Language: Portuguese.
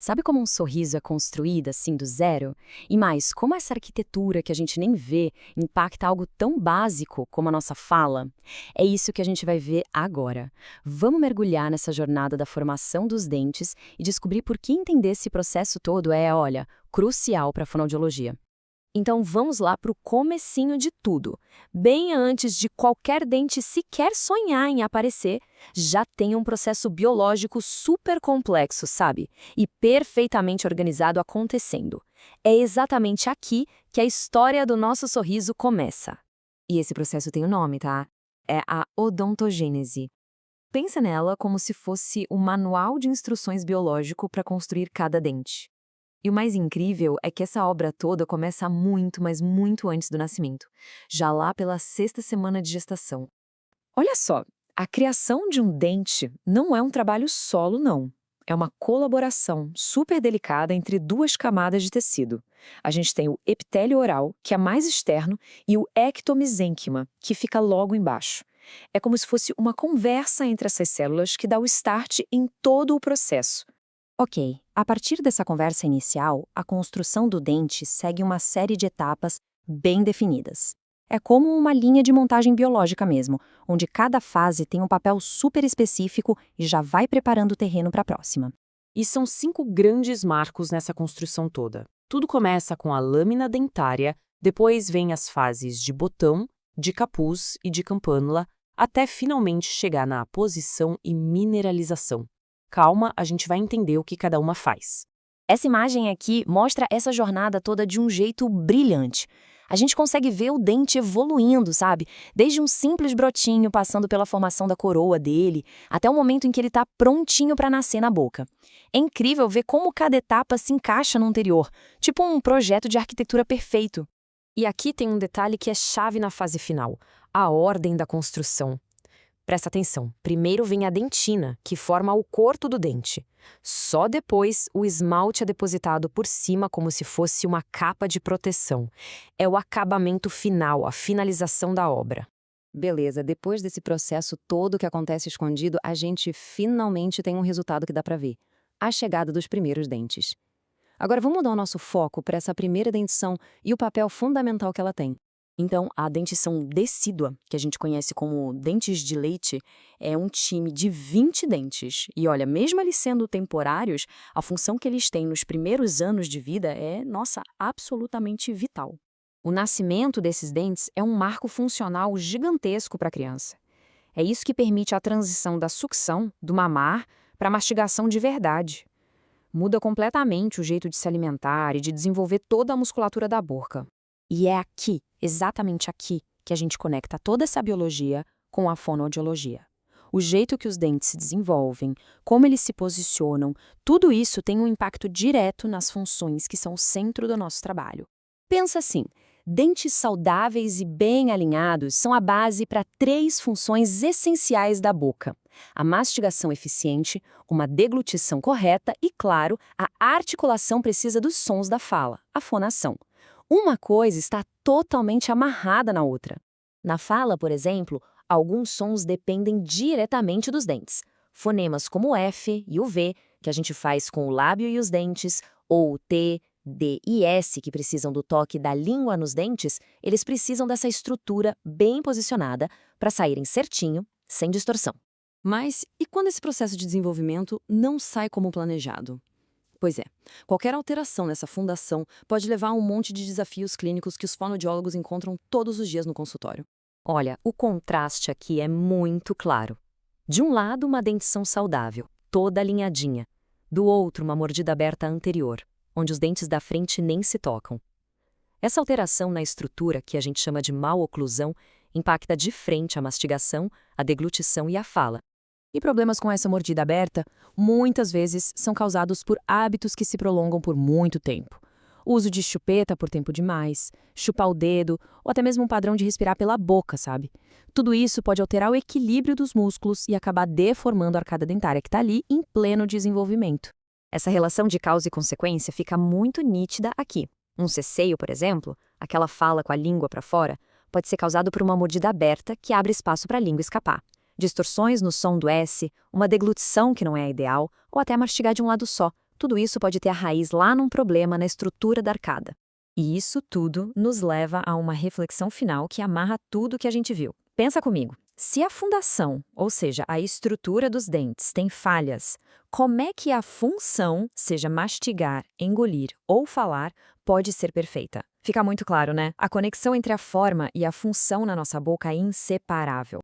Sabe como um sorriso é construído assim do zero? E mais, como essa arquitetura que a gente nem vê impacta algo tão básico como a nossa fala? É isso que a gente vai ver agora. Vamos mergulhar nessa jornada da formação dos dentes e descobrir por que entender esse processo todo é, olha, crucial para a fonoaudiologia. Então vamos lá para o comecinho de tudo. Bem antes de qualquer dente sequer sonhar em aparecer, já tem um processo biológico super complexo, sabe? E perfeitamente organizado acontecendo. É exatamente aqui que a história do nosso sorriso começa. E esse processo tem um nome, tá? É a odontogênese. Pensa nela como se fosse o manual de instruções biológico para construir cada dente. E o mais incrível é que essa obra toda começa muito, mas muito antes do nascimento, já lá pela sexta semana de gestação. Olha só, a criação de um dente não é um trabalho solo, não. É uma colaboração super delicada entre duas camadas de tecido. A gente tem o epitélio oral, que é mais externo, e o ectomesênquima, que fica logo embaixo. É como se fosse uma conversa entre essas células que dá o start em todo o processo. Ok, a partir dessa conversa inicial, a construção do dente segue uma série de etapas bem definidas. É como uma linha de montagem biológica mesmo, onde cada fase tem um papel super específico e já vai preparando o terreno para a próxima. E são 5 grandes marcos nessa construção toda. Tudo começa com a lâmina dentária, depois vem as fases de botão, de capuz e de campânula, até finalmente chegar na posição e mineralização. Calma, a gente vai entender o que cada uma faz. Essa imagem aqui mostra essa jornada toda de um jeito brilhante. A gente consegue ver o dente evoluindo, sabe? Desde um simples brotinho passando pela formação da coroa dele, até o momento em que ele está prontinho para nascer na boca. É incrível ver como cada etapa se encaixa no anterior, tipo um projeto de arquitetura perfeito. E aqui tem um detalhe que é chave na fase final: a ordem da construção. Presta atenção, primeiro vem a dentina, que forma o corto do dente. Só depois o esmalte é depositado por cima como se fosse uma capa de proteção. É o acabamento final, a finalização da obra. Beleza, depois desse processo todo que acontece escondido, a gente finalmente tem um resultado que dá pra ver: a chegada dos primeiros dentes. Agora vamos mudar o nosso foco para essa primeira dentição e o papel fundamental que ela tem. Então, a dentição decídua, que a gente conhece como dentes de leite, é um time de 20 dentes. E olha, mesmo eles sendo temporários, a função que eles têm nos primeiros anos de vida é, nossa, absolutamente vital. O nascimento desses dentes é um marco funcional gigantesco para a criança. É isso que permite a transição da sucção, do mamar, para a mastigação de verdade. Muda completamente o jeito de se alimentar e de desenvolver toda a musculatura da boca. E é aqui, exatamente aqui, que a gente conecta toda essa biologia com a fonoaudiologia. O jeito que os dentes se desenvolvem, como eles se posicionam, tudo isso tem um impacto direto nas funções que são o centro do nosso trabalho. Pensa assim, dentes saudáveis e bem alinhados são a base para 3 funções essenciais da boca: a mastigação eficiente, uma deglutição correta e, claro, a articulação precisa dos sons da fala, a fonação. Uma coisa está totalmente amarrada na outra. Na fala, por exemplo, alguns sons dependem diretamente dos dentes. Fonemas como o F e o V, que a gente faz com o lábio e os dentes, ou o T, D e S, que precisam do toque da língua nos dentes, eles precisam dessa estrutura bem posicionada para saírem certinho, sem distorção. Mas e quando esse processo de desenvolvimento não sai como planejado? Pois é, qualquer alteração nessa fundação pode levar a um monte de desafios clínicos que os fonoaudiólogos encontram todos os dias no consultório. Olha, o contraste aqui é muito claro. De um lado, uma dentição saudável, toda alinhadinha. Do outro, uma mordida aberta anterior, onde os dentes da frente nem se tocam. Essa alteração na estrutura, que a gente chama de maloclusão, impacta de frente a mastigação, a deglutição e a fala. E problemas com essa mordida aberta, muitas vezes, são causados por hábitos que se prolongam por muito tempo. O uso de chupeta por tempo demais, chupar o dedo, ou até mesmo um padrão de respirar pela boca, sabe? Tudo isso pode alterar o equilíbrio dos músculos e acabar deformando a arcada dentária que está ali em pleno desenvolvimento. Essa relação de causa e consequência fica muito nítida aqui. Um ceceio, por exemplo, aquela fala com a língua para fora, pode ser causado por uma mordida aberta que abre espaço para a língua escapar. Distorções no som do S, uma deglutição que não é a ideal, ou até mastigar de um lado só, Tudo isso pode ter a raiz lá num problema na estrutura da arcada. E isso tudo nos leva a uma reflexão final que amarra tudo que a gente viu. Pensa comigo. Se a fundação, ou seja, a estrutura dos dentes, tem falhas, como é que a função, seja mastigar, engolir ou falar, pode ser perfeita? Fica muito claro, né? A conexão entre a forma e a função na nossa boca é inseparável.